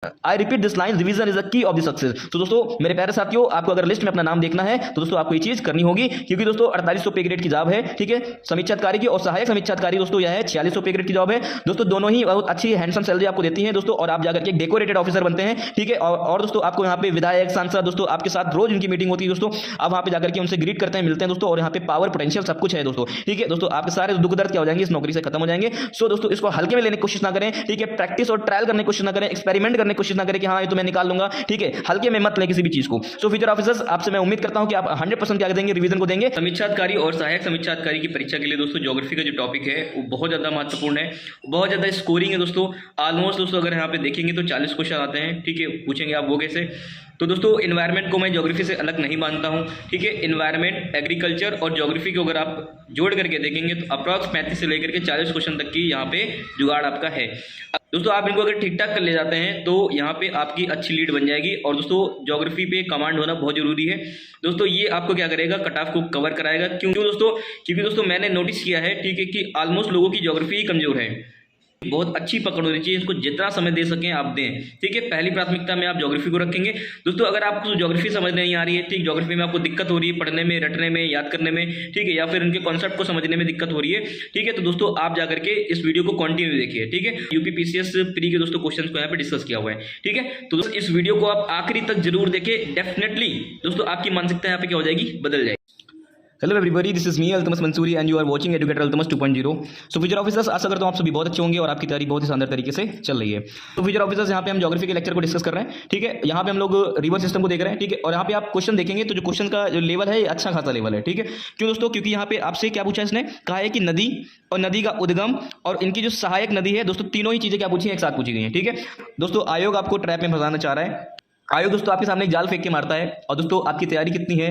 I repeat this line, revision is the key of the success. तो दोस्तों मेरे प्यारे साथियों, आपको अगर लिस्ट में अपना नाम देखना है तो दोस्तों आपको ये चीज करनी होगी, क्योंकि दोस्तों 4800 पे ग्रेड की जॉब है, ठीक है, समीक्षाधिकारी की, और सहायक समीक्षाधिकारी दोस्तों यह है 4600 पे ग्रेड की जॉब है दोस्तों। दोनों ही बहुत अच्छी हैंडसम सैलरी आपको देती है दोस्तों, और आप जाकर के एक डेकोरेटेड ऑफिसर बनते हैं, ठीक है। और दोस्तों आपको यहाँ पे विधायक, सांसद दोस्तों आपके साथ रोज उनकी मीटिंग होती है दोस्तों, आप वहाँ पे जाकर के उनसे ग्रीट करते हैं, मिलते हैं दोस्तों, और यहाँ पे पावर पोटेंशियल सब कुछ है दोस्तों, ठीक है दोस्तों। आपके सारे दुख दर्द क्या हो जाएंगे, इस नौकरी से खत्म हो जाएंगे। सो दोस्तों इसको हल्के में लेने की कोशिश ना करें, ठीक है, प्रैक्टिस और ट्रायल करने की कोशिश ना करें, एक्सपेरिमेंट करने की कोशिश ना करें कि हाँ ये तो मैं निकाल लूंगा, ठीक है, हल्के में मत लें किसी भी चीज को। सो फ्यूचर ऑफिसर्स, आपसे मैं उम्मीद करता हूं कि आप 100% क्या देंगे, रिवीजन को देंगे। समीक्षाधिकारी और सहायक समीक्षाधिकारी की परीक्षा के लिए दोस्तों ज्योग्राफी का जो टॉपिक है वो बहुत ज़्यादा महत्वपूर्ण है, बहुत ज़्यादा स्कोरिंग है दोस्तों। ऑलमोस्ट दोस्तों अगर यहाँ पे देखेंगे तो 40 क्वेश्चन आते हैं, ठीक है। पूछेंगे आप वो कैसे, तो दोस्तों इन्वायरमेंट को मैं ज्योग्राफी से अलग नहीं मानता हूँ, ठीक है। इन्वायरमेंट, एग्रीकल्चर और ज्योग्राफी को अगर आप जोड़ करके देखेंगे तो अप्रॉक्स 35 से लेकर के 40 क्वेश्चन तक की यहाँ पे जुगाड़ आपका है दोस्तों। आप इनको अगर ठीक ठाक कर ले जाते हैं तो यहाँ पे आपकी अच्छी लीड बन जाएगी। और दोस्तों ज्योग्राफी पे कमांड होना बहुत जरूरी है दोस्तों, ये आपको क्या करेगा, कट ऑफ को कवर कराएगा। क्यों दोस्तों, क्योंकि दोस्तों मैंने नोटिस किया है, ठीक है, कि ऑलमोस्ट लोगों की ज्योग्राफी ही कमजोर है। बहुत अच्छी पकड़ होनी चाहिए, इसको जितना समय दे सकें आप दें, ठीक है। पहली प्राथमिकता में आप ज्योग्राफी को रखेंगे दोस्तों। अगर आपको ज्योग्राफी समझ नहीं आ रही है, ठीक, ज्योग्राफी में आपको दिक्कत हो रही है पढ़ने में, रटने में, याद करने में, ठीक है, या फिर उनके कॉन्सेप्ट को समझने में दिक्कत हो रही है, ठीक है, तो दोस्तों आप जाकर के इस वीडियो को कंटिन्यू देखिए, ठीक है। यूपीपीसीएस प्री के दोस्तों क्वेश्चन को यहाँ पे डिस्कस किया हुआ है, ठीक है। तो दोस्तों इस वीडियो को आप आखिरी तक जरूर देखें, डेफिनेटली दोस्तों आपकी मानसिकता यहाँ पे क्या हो जाएगी, बदल जाएगी। Hello everybody, this is me Altamas Mansoori and you are watching educator Altamas 2.0। So future officers, आशा करता हूं आप सभी बहुत अच्छे होंगे और आपकी तैयारी बहुत ही शानदार तरीके से चल रही है। तो फ्यूचर ऑफिसर्स, यहाँ पे हम ज्योग्राफी के लेक्चर को डिस्कस कर रहे हैं, ठीक है। यहाँ पे हम लोग रिवर सिस्टम को देख रहे हैं, ठीक है। और यहाँ पे आप क्वेश्चन देखेंगे तो जो क्वेश्चन का जो लेवल है अच्छा खासा लेवल है, ठीक है। क्यों दोस्तों, क्योंकि यहाँ पे आपसे क्या पूछा है, इसने कहा है कि नदी और नदी का उद्गम और इनकी जो सहायक नदी है दोस्तों, तीनों ही चीजें क्या पूछी है, एक साथ पूछी गई है, ठीक है दोस्तों। आयोग आपको ट्रैप में फंसाना चाह रहा है। आयोग दोस्तों आपके सामने एक जाल फेंक के मारता है। और दोस्तों आपकी तैयारी कितनी है,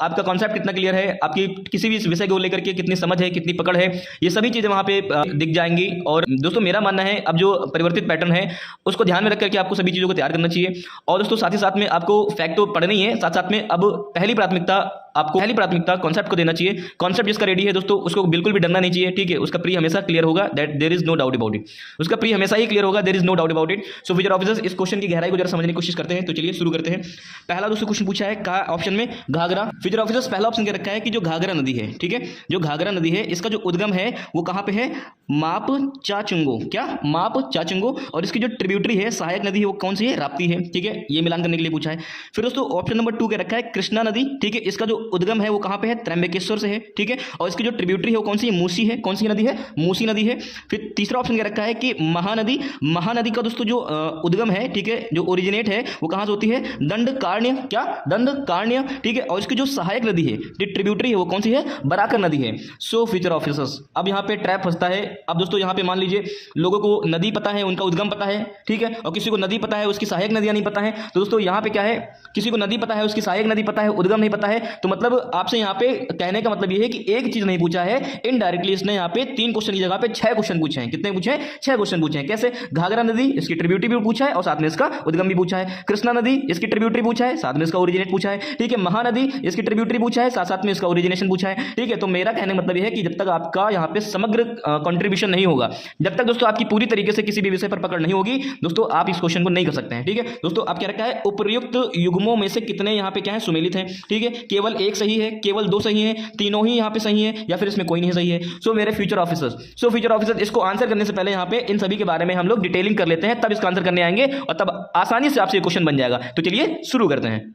आपका कॉन्सेप्ट कितना क्लियर है, आपकी किसी भी विषय को लेकर के कितनी समझ है, कितनी पकड़ है, ये सभी चीज़ें वहाँ पे दिख जाएंगी। और दोस्तों मेरा मानना है, अब जो परिवर्तित पैटर्न है उसको ध्यान में रख करके आपको सभी चीज़ों को तैयार करना चाहिए। और दोस्तों साथ ही साथ में आपको फैक्ट तो पढ़ना ही है, साथ साथ में अब पहली प्राथमिकता कॉन्सेप्ट को देना चाहिए। कॉन्सेप्ट जिसका रेडी है दोस्तों, उसको बिल्कुल भी डरना नहीं चाहिए, ठीक है। उसका प्री हमेशा क्लियर होगा, that there is no doubt about it. उसका प्री हमेशा ही क्लियर होगा, there is no doubt about it. So future officers, इस क्वेश्चन की गहराई को जरा समझने की कोशिश करते हैं। तो चलिए शुरू करते हैं। पहला दोस्तों क्वेश्चन पूछा है कहा ऑप्शन में, घाघरा। फ्यूचर ऑफिसर्स पहला ऑप्शन क्या रखा है कि जो घाघरा नदी है, ठीक है, जो घाघरा नदी है इसका जो उद्गम है वो कहाँ पे है, माप चाचुंगो, क्या माप चाचुंगो। और इसकी जो ट्रिब्यूटरी है, सहायक नदी है, वो कौन सी है, राप्ती है, ठीक है। ये मिलान करने के लिए पूछा है। फिर दोस्तों ऑप्शन नंबर 2 क्या रखा है, कृष्णा नदी, ठीक है। इसका जो उद्गम है वो कहाँ पे है, त्र्यंबकेश्वर से है, ठीक है। और इसकी जो ट्रिब्यूटरी है वो कौन सी है, मूसी है। कौन सी नदी है, मूसी नदी है। फिर तीसरा ऑप्शन क्या रखा है कि महानदी। महानदी का दोस्तों जो उद्गम है, ठीक है, जो ओरिजिनेट है वो कहाँ से होती है, दंडकारण्य, क्या, दंडकारण्य, ठीक है। और इसकी जो सहायक नदी है, ट्रिब्यूटरी है, वो कौन सी है, बराकर नदी है। सो फ्यूचर ऑफिसर्स, अब यहाँ पे ट्रैप फंसता है। अब दोस्तों यहाँ पे मान लीजिए लोगों को नदी पता है, उनका उद्गम पता है, ठीक है, और किसी को नदी पता है, उसकी सहायक नदियां नहीं पता है। तो दोस्तों यहाँ पे क्या है, किसी को नदी पता है, उसकी सहायक नदी पता है, उद्गम नहीं पता है। तो मतलब आपसे यहाँ पे कहने का मतलब ये है कि एक चीज नहीं पूछा है, इनडायरेक्टली इसने यहाँ पे 3 क्वेश्चन की जगह पे 6 क्वेश्चन पूछे हैं। कितने पूछे हैं, 6 क्वेश्चन पूछे हैं। कैसे, घाघरा नदी, इसकी ट्रिब्यूटरी भी पूछा है और साथ में इसका उद्गम भी पूछा है। कृष्णा नदी, इसकी ट्रिब्यूटरी पूछा है, साथ में इसका ओरिजिनेट पूछा है, ठीक है। महानदी, इसकी ट्रिब्यूटरी पूछा है, साथ साथ में इसका ओरिजिनेशन पूछा है, ठीक है। तो मेरा कहने का मतलब यह है कि जब तक आपका यहाँ पे समग्र कंट्रीब्यूशन नहीं होगा, जब तक दोस्तों आपकी पूरी तरीके से किसी भी विषय पर पकड़ नहीं होगी दोस्तों, आप इस क्वेश्चन को नहीं कर सकते हैं, ठीक है दोस्तों। आप क्या रखा है, उपर्युक्त युग्मों में से कितने यहाँ पे क्या है, सुमेलित हैं, ठीक है। केवल एक सही है, केवल 2 सही है, तीनों ही यहाँ पे सही है, या फिर इसमें कोई नहीं सही है। सो मेरे फ्यूचर ऑफिसर्स, इसको आंसर करने से पहले यहाँ पे इन सभी के बारे में हम लोग डिटेलिंग कर लेते हैं, तब इसका आंसर करने आएंगे और तब आसानी से आपसे क्वेश्चन बन जाएगा। तो चलिए शुरू करते हैं।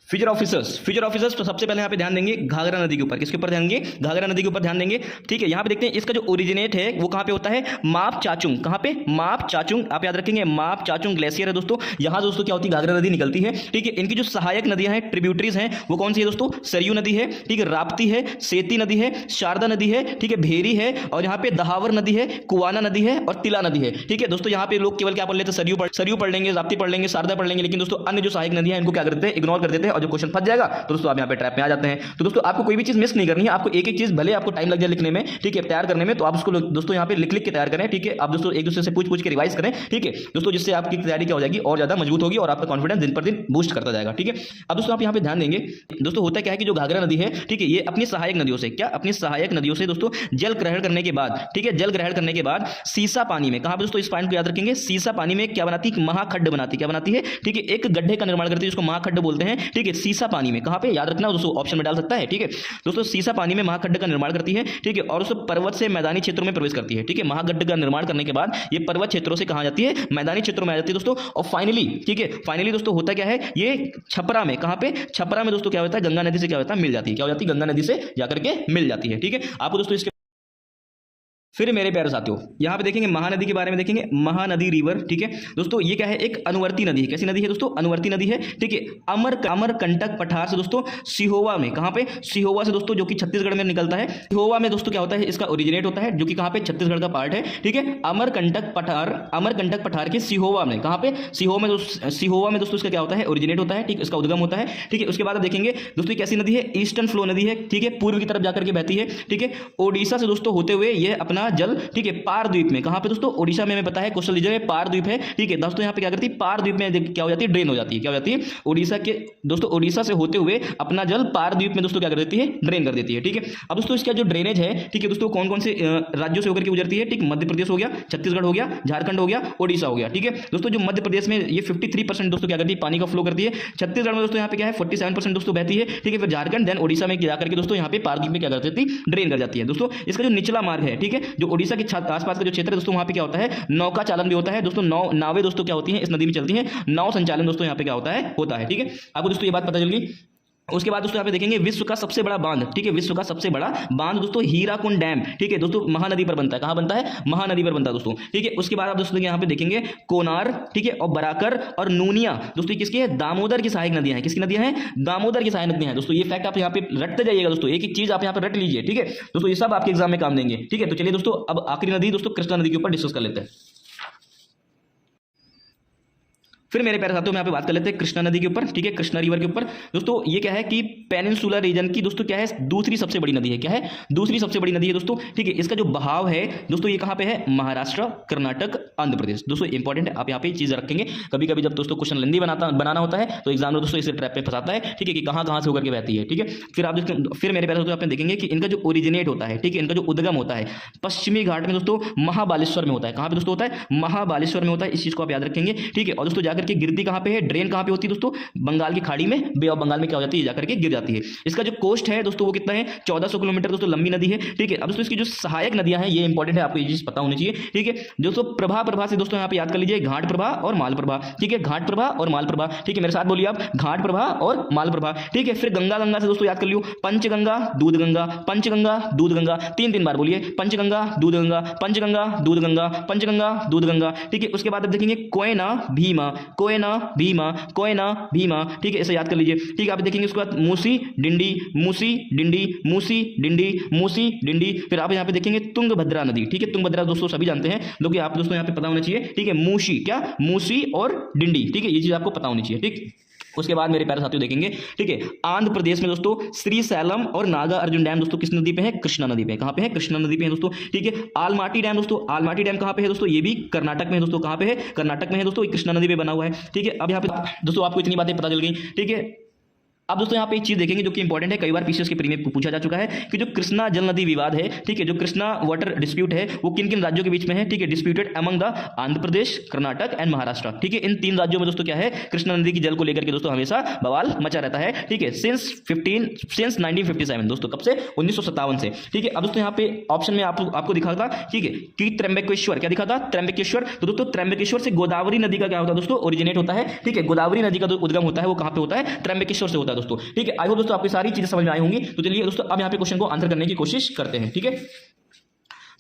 फ्यूचर ऑफिसर्स तो सबसे पहले यहाँ पे ध्यान देंगे घाघरा नदी के ऊपर। किसके ऊपर ध्यान देंगे, घाघरा नदी के ऊपर ध्यान देंगे, ठीक है। यहाँ पे देखते हैं इसका जो ओरिजिनेट है वो कहाँ पे होता है, माप चाचुंग। कहाँ पे, माप चाचुंग, आप याद रखेंगे, माप चाचुंग ग्लेशियर है दोस्तों। यहाँ दोस्तों क्या होती है, घाघरा नदी निकलती है, ठीक है। इनकी जो सहायक नदियां हैं, ट्रिब्यूटरीज हैं, वो कौन सी है दोस्तों, सरयू नदी है, ठीक है, राप्ती है, सेती नदी है, शारदा नदी है, ठीक है, भेरी है, और यहाँ पे दहावर नदी है, कुवाना नदी है और तिला नदी है, ठीक है दोस्तों। यहाँ पे लोग केवल क्या पढ़ लेते हैं, सरयू पढ़ लेंगे, राप्ती पढ़ लेंगे, शारदा पढ़ लेंगे, लेकिन दोस्तों अन्य जो सहायक नदियां हैं इनको क्या करते हैं, इग्नोर कर देते हैं और जो क्वेश्चन फंस जाएगा तो दोस्तों आप यहाँ पे ट्रैप में आ जाते हैं। तो दोस्तों आपको कोई भी चीज मिस नहीं करनी है, आपको एक एक चीज भले आपको टाइम लग जाए लिखने में, ठीक है, तैयार करने में, तो आप उसको दोस्तों यहाँ पे लिख लिख के तैयार करें, ठीक है। आप दोस्तों एक दूसरे से पूछ के रिवाइज करें, ठीक है दोस्तों, जिससे आपकी तैयारी क्या हो जाएगी और ज्यादा मजबूत होगी और आपका कॉन्फिडेंस दिन पर दिन बूस्ट करता जाएगा, ठीक है। अब दोस्तों आप यहाँ पे ध्यान देंगे, दोस्तों होता क्या है कि जो घाघरा नदी है, ठीक है, ये अपनी सहायक नदियों से अपनी सहायक नदियों से दोस्तों जल ग्रहण करने के बाद, ठीक है, जल ग्रहण करने के बाद सीसा पानी में, कहां पे दोस्तों, इस पॉइंट को याद रखेंगे, सीसा पानी में क्या बनाती है, महाखड्ड बनाती है। क्या बनाती है, ठीक है, एक गड्ढे का निर्माण करती है जिसको महाखड्ड बोलते हैं, ठीक है। सीसा पानी में कहां पे, याद रखना दोस्तों, ऑप्शन में डाल सकता है, ठीक है दोस्तों, सीसा पानी में महाखड्ड का निर्माण करती है, ठीक है, और उस पर्वत से मैदानी क्षेत्रों में प्रवेश करती है, ठीक है। महाखड्ड का निर्माण करने के बाद ये पर्वत क्षेत्रों से कहां जाती है, मैदानी क्षेत्रों में आ जाती है दोस्तों। और फाइनली, ठीक है, फाइनली दोस्तों होता क्या है, ये छपरा में, कहां पे, छपरा में दोस्तों क्या होता है, गंगा नदी से क्या होता है, मिल जाती है। क्या हो जाती है, गंगा नदी से जाकर के मिल जाती है, ठीक है। आपको दोस्तों इसके फिर मेरे प्यारे साथियों यहाँ पे देखेंगे महानदी के बारे में, देखेंगे महानदी रिवर, ठीक है दोस्तों। ये क्या है, एक अनुवर्ती नदी है। कैसी नदी है दोस्तों, अनुवर्ती नदी है, ठीक है। अमरकंटक पठार से दोस्तों सिहोवा में, कहां पे, सिहोवा से दोस्तों, जो कि छत्तीसगढ़ में निकलता है। सिहोवा में दोस्तों क्या होता है, इसका ओरिजिनेट होता है, जो कि कहां पे, छत्तीसगढ़ का पार्ट है, ठीक है। अमरकंटक पठार के सिहोवा में, कहां पे, सिहोवा में दोस्तों इसका क्या होता है, ओरिजिनेट होता है, ठीक, इसका उद्गम होता है, ठीक है। उसके बाद आप देखेंगे दोस्तों कैसी नदी है, ईस्टर्न फ्लो नदी है, ठीक है, पूर्व की तरफ जाकर के बहती है, ठीक है। ओडिशा से दोस्तों होते हुए ये अपना जल, ठीक है, पारद्वीप में, कहां पे दोस्तों, ओडिशा में, हमें पता है कोस्टल रीजन में पारद्वीप है, ठीक है दोस्तों। यहां पे क्या करती है, पारद्वीप में क्या हो जाती है, ड्रेन हो जाती है। क्या हो जाती है, ओडिशा के दोस्तों, ओडिशा से होते हुए अपना जल पारद्वीप में दोस्तों क्या कर देती है, ड्रेन कर देती है, ठीक है। अब दोस्तों इसका जो ड्रेनेज है, ठीक है दोस्तों, कौन कौन से राज्यों से होकर के गुजरती है, ठीक, मध्य प्रदेश हो गया, छत्तीसगढ़ हो गया, झारखंड हो गया, ओडिशा हो गया, ठीक है दोस्तों। जो मध्य प्रदेश में ये 53% दोस्तों क्या करती है, पानी का फ्लो करती है। छत्तीसगढ़ में दोस्तों यहाँ पे क्या है, 47% दोस्तों बहती है, ठीक है। फिर झारखंड, देन ओडिशा में जाकर के दोस्तों यहाँ पे पारद्वीप में क्या कर देती है, ड्रेन कर जाती है दोस्तों। इसका जो निचला मार्ग है, ठीक है, जो ओडिशा के आसपास का जो क्षेत्र है दोस्तों, वहां पे क्या होता है, नौका चालन भी होता है दोस्तों। नावें दोस्तों क्या होती हैं, इस नदी में चलती हैं, नाव संचालन दोस्तों यहाँ पे क्या होता है, ठीक है। आपको दोस्तों ये बात पता चल गई। उसके बाद दोस्तों यहाँ पे देखेंगे विश्व का सबसे बड़ा बांध, ठीक है, विश्व का सबसे बड़ा बांध दोस्तों हीराकुंड डैम, ठीक है दोस्तों, महानदी पर बनता है। कहां बनता है, महानदी पर बनता है दोस्तों, ठीक है। उसके बाद आप दोस्तों यहाँ पे देखेंगे कोनार, ठीक है, और बराकर और नूनिया दोस्तों किसकी है, दामोदर की सहायक नदियां हैं। किसकी नदियां हैं, दामोदर की सहायक नदियां हैं दोस्तों। ये फैक्ट आप यहाँ पे रटते जाइएगा दोस्तों, एक एक चीज आप यहाँ पे रट लीजिए, ठीक है दोस्तों, ये सब आपके एग्जाम में काम देंगे, ठीक है। तो चलिए दोस्तों अब आखिरी नदी दोस्तों कृष्णा नदी के ऊपर डिस्कस कर लेते हैं। फिर मेरे प्यारे साथियों में यहाँ पे बात कर लेते हैं कृष्णा नदी के ऊपर, ठीक है, कृष्णा रिवर के ऊपर दोस्तों। ये क्या है कि पेनिनसुलर रीजन की दोस्तों क्या है, दूसरी सबसे बड़ी नदी है। क्या है, दूसरी सबसे बड़ी नदी है दोस्तों, ठीक है। इसका जो बहाव है दोस्तों, ये कहाँ पे है, महाराष्ट्र, कर्नाटक, आंध्र प्रदेश दोस्तों। इंपॉर्टेंट है, आप यहाँ पे चीज रखेंगे। कभी कभी जब दोस्तों क्वेश्चन लेंदी बनाना होता है तो एग्जाम में दोस्तों इसे ट्रैप पे फंसाता है, ठीक है, कि कहाँ से होकर के बहती है, ठीक है। फिर आप फिर मेरे प्यारे साथियों आपने देखेंगे कि इनका जो ओरिजिनेट होता है, ठीक है, इनका जो उद्गम होता है पश्चिमी घाट में दोस्तों, महाबालेश्वर में होता है। कहाँ पे दोस्तों होता है, महाबालेश्वर में होता है। इस चीज को आप याद रखेंगे, ठीक है। और दोस्तों जाकर के गिरती कहाँ पे है, ड्रेन कहां पे होती है दोस्तों, बंगाल की खाड़ी में, बे ऑफ बंगाल में क्या हो जाती है, जाकर के गिर जाती है। इसका जो कोस्ट है दोस्तों वो कितना है, 1400 किलोमीटर दोस्तों लंबी नदी है, ठीक है। अब दोस्तों इसकी जो सहायक नदियां हैं, ये इंपॉर्टेंट है, आपको ये चीज पता होनी चाहिए, ठीक है। दोस्तों प्रभा से दोस्तों यहाँ पे याद कर लीजिए, घाट प्रभा और माल प्रभा, ठीक है, घाट प्रभा और माल प्रभा, ठीक है। मेरे साथ बोलिए आप, घाट प्रभा और माल प्रभा, ठीक है। फिर गंगा से दोस्तों याद कर लियो, पंचगंगा, दूधगंगा, पंचगंगा, दूधगंगा, तीन बार बोलिए, पंचगंगा, दूधगंगा, पंचगंगा, दूधगंगा, पंचगंगा, दूधगंगा, ठीक है। उसके बाद आप देखेंगे कोयना भीमा, कोयना भीमा, कोयना भीमा, ठीक है, इसे याद कर लीजिए, ठीक है। आप देखेंगे उसके बाद मूसी डिंडी, मूसी डिंडी, मूसी डिंडी, मूसी डिंडी। फिर आप यहाँ पे देखेंगे तुंगभद्रा नदी, ठीक है। तुंगभद्रा दोस्तों सभी जानते हैं, जो कि आप दोस्तों यहाँ पे पता होना चाहिए, ठीक है। मूसी, क्या, मूसी और डिंडी, ठीक है, ये चीज आपको पता होनी चाहिए, ठीक। उसके बाद मेरे प्यारे साथियों देखेंगे, ठीक है, आंध्र प्रदेश में दोस्तों श्री सैलम और नागा अर्जुन डैम दोस्तों किस नदी पे है, कृष्णा नदी पे। कहां पे है, कृष्णा नदी पे है दोस्तों, ठीक है। आलमाटी डैम दोस्तों, आलमाटी डैम कहां पे है दोस्तों, ये भी कर्नाटक में है दोस्तों। कहां पे है, कर्नाटक में है दोस्तों, कृष्णा नदी पे बना हुआ है, ठीक है। अब यहाँ पे दोस्तों आपको इतनी बातें पता चल गई, ठीक है। अब दोस्तों यहाँ पे एक चीज देखेंगे जो कि इंपॉर्टेंट है, कई बार पीसीएस के प्री में पूछा जा चुका है कि जो कृष्णा जल नदी विवाद है, ठीक है, जो कृष्णा वाटर डिस्प्यूट है वो किन किन राज्यों के बीच में है, ठीक है। Disputed among the Andhra Pradesh, Karnataka and Maharashtra, ठीक है। इन तीन राज्यों में दोस्तों क्या है, कृष्णा नदी की जल को लेकर के दोस्तों हमेशा बवाल मचा रहता है, ठीक है, सिंस 1957 दोस्तों, कब से, 1957 से, ठीक है। अब दोस्तों यहाँ पे ऑप्शन में आपको दिखा था, ठीक है, कि त्र्यंबकेश्वर, क्या दिखा था, त्र्यंबकेश्वर। तो दोस्तों त्र्यंबकेश्वर से गोदावरी नदी का क्या होता है दोस्तों, ओरिजिनेट होता है, ठीक है। गोदावरी नदी का जो उद्गम होता है वो कहां पे होता है, त्र्यंबकेश्वर से होता है दोस्तों, ठीक है। दोस्तों आपकी सारी चीजें समझ में आई होंगी। तो चलिए दोस्तों अब यहाँ पे क्वेश्चन को आंसर करने की कोशिश करते हैं, ठीक है।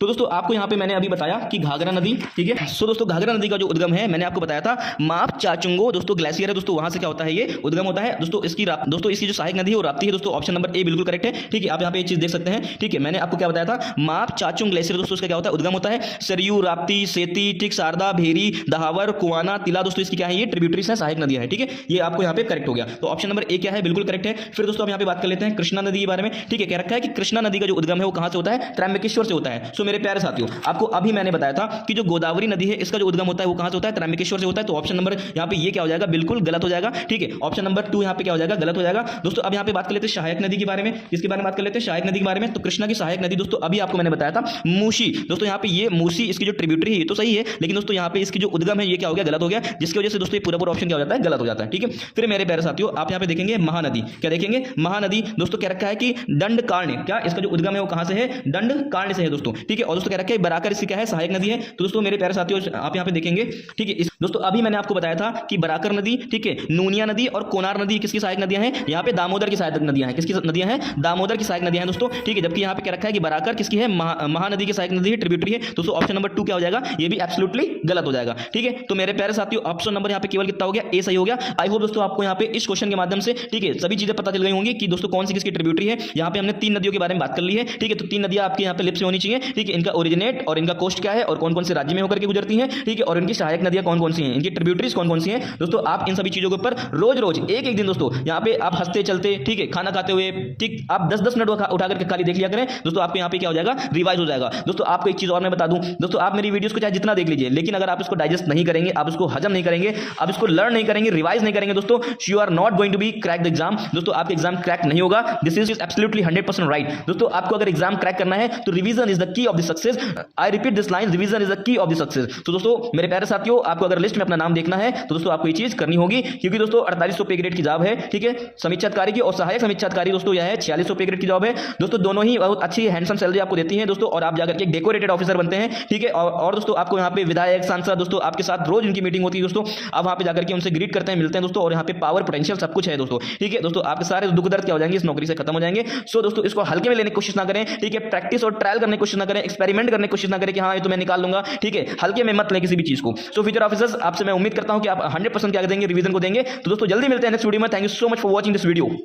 तो दोस्तों आपको यहाँ पे मैंने अभी बताया कि घाघरा नदी, ठीक है। सो दोस्तों घाघरा नदी का जो उद्गम है मैंने आपको बताया था माप चाचुंगो दोस्तों ग्लेशियर है दोस्तों, वहां से क्या होता है ये उद्गम होता है दोस्तों। इसकी जो सहायक नदी है वो राप्ती है दोस्तों। ऑप्शन नंबर ए बिल्कुल करेक्ट है, ठीक है। आप यहाँ पे ये चीज देख सकते हैं, ठीक है। मैंने आपको क्या बताया था, माप चाचुंग ग्लेशियर दोस्तों इसका क्या होता है उद्गम होता है। सरयू, राप्ती, सेती, ठीक, शारदा, भेरी, दहावर, कुआना, तिला दोस्तों इसकी क्या है ये ट्रिब्यूटरीज है, सहायक नदियां है, ठीक है। ये आपको यहाँ पे करेक्ट हो गया। तो ऑप्शन नंबर ए क्या है बिल्कुल करेक्ट है। फिर दोस्तों हम यहाँ पे बात कर लेते हैं कृष्णा नदी के बारे में, ठीक है। कह रखा है कि कृष्णा नदी का जो उद्गम है वो कहां से होता है, त्रैंबकेश्वर से होता है। सो मेरे प्यारे साथियों आपको अभी मैंने बताया था कि जो गोदावरी नदी है इसका जो उद्गम होता है वो कहां से होता है, त्रैंबकेश्वर से होता है। तो ऑप्शन नंबर यहाँ पे ये क्या हो जाएगा, बिल्कुल गलत हो जाएगा, ठीक है। ऑप्शन नंबर 2 यहाँ पे क्या हो जाएगा, गलत हो जाएगा दोस्तों। अब यहाँ पे बात कर लेते हैं सहायक नदी के बारे में। किसके बारे में बात कर लेते हैं, सहायक नदी के बारे में। तो कृष्णा की सहायक नदी दोस्तों अभी आपको मैंने बताया था मूसी दोस्तों। यहाँ पे ये मूसी इसकी जो ट्रिब्यूटरी है ये तो सही है, लेकिन दोस्तों यहाँ पे इसकी जो उद्गम है ये क्या हो गया, गलत हो गया, जिसकी वजह से दोस्तों ये पूरा ऑप्शन क्या हो जाता है, गलत हो जाता है, ठीक है। फिर मेरे प्यारे साथियों आप यहाँ पे देखेंगे महानदी, क्या देखेंगे, महानदी दोस्तों कह रखा है कि दंडकारण्य, क्या इसका जो उद्गम है वो कहां से है, दंडकारण्य से है दोस्तों, ठीक है। और दोस्तों कह रखा है बराकर इसकी क्या है, सहायक नदी है। तो दोस्तों मेरे प्यारे साथियों आप यहाँ पे देखेंगे, ठीक है। दोस्तों अभी मैंने आपको बताया था कि बराकर नदी, ठीक है, नूनिया नदी और कोनार नदी किसकी सहायक नदियां हैं, यहाँ पे दामोदर की सहायक नदियां हैं। किसकी नदियां हैं, दामोदर की सहायक नदियां हैं दोस्तों, ठीक है। जबकि यहाँ पे क्या रखा है कि बराकर किसकी है, महानदी की सहायक नदी है, ट्रिब्यूटरी है। दोस्तों ऑप्शन नंबर 2 क्या हो जाएगा, ये भी एब्सोल्युटली गलत हो जाएगा, ठीक है। तो मेरे प्यारे साथियों ऑप्शन नंबर यहाँ पे केवल कितना हो गया, ए सही हो गया। आई होप दोस्तों आपको यहाँ पे इस क्वेश्चन के माध्यम से, ठीक है, सभी चीजें पता चल गई होंगी कि दोस्तों कौन सी किसकी ट्रिब्यूटरी है। यहाँ पे हमने 3 नदियों के बारे में बात कर ली है, ठीक है। तो 3 नदियां आपके यहाँ पे लिप्स में होनी चाहिए, ठीक है। इनका ओरिजिनेट और इनका कोस्ट क्या है और कौन कौन से राज्य में होकर के गुजरती हैं, ठीक है। और इनकी सहायक नदियां कौन कौन सी हैं, इनकी ट्रिब्यूटरीज कौन कौन सी हैं दोस्तों। आप इन सभी चीजों के ऊपर रोज रोज एक एक दिन दोस्तों यहाँ पे आप हंसते चलते, ठीक है, खाना खाते हुए, ठीक, आप 10-10 मिनट उठा करके खाली देख लिया करें दोस्तों, आपको यहाँ पे क्या हो जाएगा, रिवाइज हो जाएगा दोस्तों। आपको एक चीज और मैं बता दूं दोस्तों, आप मेरी वीडियोस को चाहे जितना देख लीजिए, लेकिन अगर आप इसको डाइजेस्ट नहीं करेंगे, आप इसको हजम नहीं करेंगे, आप इसको लर्न नहीं करेंगे, रिवाइज नहीं करेंगे दोस्तों, you are not going to be crack the exam दोस्तों। आपका एग्जाम क्रैक नहीं होगा। दिस इज एब्सोल्युटली 100% राइट दोस्तों। आपको अगर एग्जाम क्रैक करना है तो revision is the key of the success. I repeat this line, revision is the key of the success. तो दोस्तों मेरे प्यारे साथियों आपको अगर लिस्ट में अपना नाम देखना है तो दोस्तों आपको ये चीज करनी होगी, क्योंकि दोस्तों 4800 पे ग्रेड की जॉब है, ठीक है, समीक्षा अधिकारी की, और सहायक समीक्षा अधिकारी दोस्तों यह है 4600 पे ग्रेड की जॉब है दोस्तों। दोनों ही बहुत अच्छी हैंडसम सैलरी आपको देती है दोस्तों, और आप जाकर के एक डेकोरेटेड ऑफिसर बनते हैं, ठीक है। और दोस्तों आपको यहाँ पे विधायक, सांसद दोस्तों आपके साथ रोज उनकी मीटिंग होती है दोस्तों। आप वहां पे जाकर के उनसे ग्रीट करते हैं, मिलते हैं दोस्तों, और यहाँ पे पावर, पोटेंशियल सब कुछ है दोस्तों, ठीक है। दोस्तों आपके सारे दुख दर्द क्या हो जाएंगे, इस नौकरी से खत्म हो जाएंगे। सो दोस्तों इसको हल्के में लेने की कोशिश ना करें, ठीक है। प्रैक्टिस और ट्रायल करने की कोशिश ना करें, एक्सपेरिमेंट करने की कोशिश ना करें कि हाँ ये तो मैं निकाल लूंगा, ठीक है। हल्के में मत लें किसी भी चीज को। सो फ्यूचर ऑफिसर्स आपसे मैं उम्मीद करता हूं कि आप 100% क्या देंगे, रिवीजन को देंगे। तो दोस्तों जल्दी मिलते हैं नेक्स्ट वीडियो में। Thank you so much for watching this video.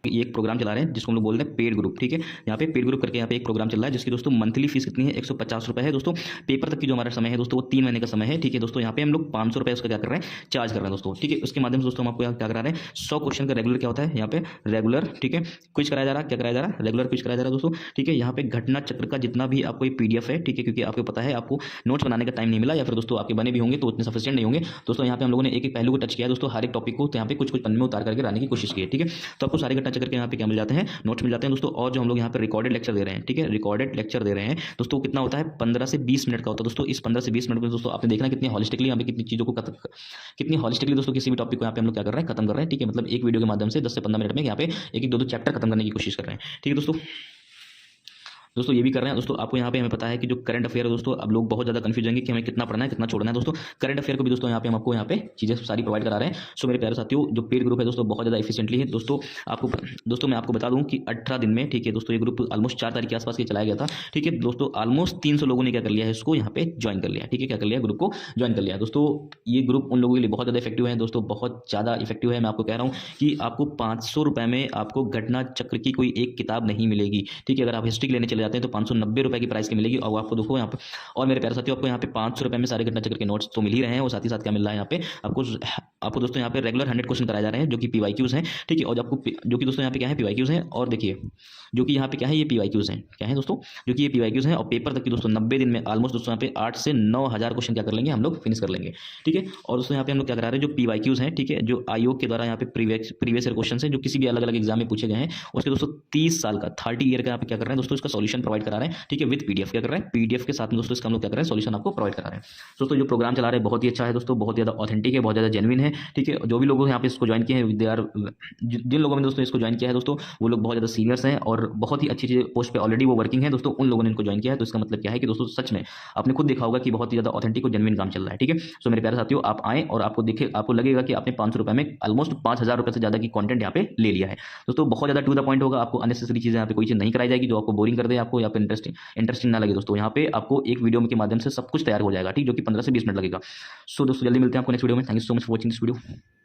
ये एक प्रोग्राम चला रहे हैं जिसको हम लोग बोलते हैं पेड ग्रुप, ठीक है। यहाँ पे पेड ग्रुप करके यहाँ पे एक प्रोग्राम चल रहा है जिसकी दोस्तों मंथली फीस कितनी है, 150 रुपये है दोस्तों। पेपर तक की जो हमारा समय है दोस्तों वो 3 महीने का समय है, ठीक है दोस्तों। यहाँ पे हम लोग 500 रुपये उसका क्या कर रहे हैं, चार्ज कर रहे हैं दोस्तों, ठीक है। उसके माध्यम से दोस्तों हम आपको यहाँ क्या करा रहे हैं, 100 क्वेश्चन का रेगुलर क्या होता है, यहाँ पे रेगुलर, ठीक है, क्विज कराया जा रहा है। क्या कराया जा रहा है, रेगुलर क्विज कराया जा रहा है दोस्तों, ठीक है। यहाँ पे घटना चक्र का जितना भी आपको ये PDF है, ठीक है, क्योंकि आपको पता है आपको नोट्स बनाने का टाइम नहीं मिला, या फिर दोस्तों आपके बने भी होंगे तो उतने सफिशिएंट नहीं होंगे दोस्तों। यहाँ पे हम लोगों ने एक एक पहलू को टच किया दोस्तों, हर एक टॉपिक को, तो यहाँ पे कुछ कुछ पन्ने में उतार करके लाने की कोशिश की है, ठीक है। तो आपको सारे घटना चक्र के यहाँ पे क्या मिल जाते हैं, नोट्स मिल जाते हैं दोस्तों। और जो हम लोग यहाँ पे रिकॉर्डेड लेक्चर दे रहे हैं, ठीक है, रिकॉर्डेड लेक्चर दे रहे हैं दोस्तों, कितना होता है, 15 से 20 मिनट का होता है दोस्तों। इस 15 से 20 मिनट में दोस्तों आपने देखना कितनी हॉलिस्टिकली यहाँ पे कितनी चीज़ों को कितनी हॉलिस्टिकली दोस्तों किसी भी टॉपिक को यहाँ पे हम लोग क्या कर रहे हैं, खत्म कर रहे हैं, ठीक है। मतलब एक वीडियो के माध्यम से 10 से 15 मिनट में यहाँ पे एक 2 चैप्टर खत्म करने की कोशिश कर रहे हैं, ठीक है दोस्तों ये भी कर रहे हैं दोस्तों। आपको यहाँ पे हमें पता है कि जो करंट अफेयर है दोस्तों, अब लोग बहुत ज़्यादा कंफ्यूज होंगे कि हमें कितना पढ़ना है कितना छोड़ना है दोस्तों। करंट अफेयर को भी दोस्तों यहाँ पे हम आपको यहाँ पे चीज़ें सारी प्रोवाइड करा रहे हैं। सो मेरे प्यारे साथियों जो पेड ग्रुप है दोस्तों बहुत ज़्यादा एफिशिएंटली है दोस्तों। दोस्तों मैं आपको बता दूँ कि 18 दिन में, ठीक है दोस्तों, ये ग्रुप ऑलमोस्ट 4 तारीख के आसपास के चलाया गया था, ठीक है दोस्तों। ऑलमोस्ट 300 लोगों ने क्या कर लिया है, इसको यहाँ पे ज्वाइन कर लिया, ठीक है, क्या कर लिया, ग्रुप को ज्वाइन कर लिया दोस्तों। ये ग्रुप उन लोगों के लिए बहुत ज़्यादा इफेक्टिव है दोस्तों, बहुत ज़्यादा इफेक्टिव है। मैं आपको कह रहा हूँ कि आपको 500 रुपये में आपको घटना चक्र की कोई एक किताब नहीं मिलेगी, ठीक है। अगर आप हिस्ट्री लेने चले जाते हैं तो 590 रुपये की प्राइस की मिलेगी, और आपको देखो यहाँ पे, और मेरे प्यारे साथियों आपको यहाँ पे 500 रुपये में सारे घटना चक्र के नोट्स तो मिल ही रहे हैं, और साथ ही साथ क्या मिल रहा है यहाँ पे आपको दोस्तों यहाँ पे रेगुलर 100 क्वेश्चन कराए जा रहे हैं जो कि PYQs हैं, ठीक है। और आपको जो कि दोस्तों यहाँ पे क्या है, PYQs हैं, और देखिए जो कि यहाँ पे क्या है, ये PYQs हैं, क्या है दोस्तों, जो कि ये PYQs हैं। और पेपर तक की दोस्तों 90 दिन में ऑलमोस्ट दोस्तों यहाँ पे 8 से 9,000 क्वेश्चन क्या कर लेंगे, हम लोग फिनिश कर लेंगे, ठीक है। और दोस्तों यहाँ पे हम लोग क्या करा रहे हैं, जो PYQs हैं, ठीक है, जो आयोग के द्वारा यहाँ पे प्रीवियस ईयर क्वेश्चन हैं जो किसी भी अलग अलग एग्जाम में पूछे गए हैं, उसके दोस्तों 30 साल का 30 ईयर का यहाँ पे क्या कर रहे हैं दोस्तों, इसका सॉल्यूशन प्रोवाइड करा रहे हैं, ठीक है, विद PDF क्या कर रहे हैं, PDF के साथ में दोस्तों इसका हम लोग क्या कर रहे हैं, सॉल्यूशन आपको प्रोवाइड करा रहे हैं दोस्तों। जो प्रोग्राम चला रहे हैं बहुत ही अच्छा है दोस्तों, बहुत ज़्यादा ऑथेंटिक है, बहुत ज़्यादा जेन्युइन है, हैं, ठीक है। जो भी लोग यहाँ पे इसको ज्वाइन किए हैं, दे आर, जिन लोगों ने दोस्तों इसको ज्वाइन किया है दोस्तों, वो लोग बहुत ज़्यादा सीनियर्स हैं और बहुत ही अच्छी अच्छी पोस्ट पे ऑलरेडी वो वर्किंग है दोस्तों। उन लोगों ने इनको ज्वाइन किया है, तो इसका मतलब क्या है कि दोस्तों सच में आपने खुद देखा होगा कि बहुत ही ज़्यादा ऑथेंटिक और जेन्युइन काम चल रहा है, ठीक है। सो मेरे प्यारे साथियों, आप आएँ और आपको देखे, आपको लगेगा कि आपने 500 रुपये में ऑलमोस्ट 5000 रुपये से ज़्यादा की कंटेंट यहाँ पे ले लिया है दोस्तों। बहुत ज़्यादा टू द पॉइंट होगा, आपको अननेसेसरी चीज़ें यहाँ पे कोई चीज़ नहीं कराई जाएगी जो आपको बोरिंग कर दे, आपको या फिर इंटरेस्टिंग ना लगे दोस्तों। यहाँ पे आपको एक वीडियो के माध्यम से सब कुछ तैयार हो जाएगा, ठीक, जो कि 15 से 20 मिनट लगेगा। सो दोस्तों जल्दी मिलते हैं आपको नेक्स्ट वीडियो में। Thank you so much for watching this video.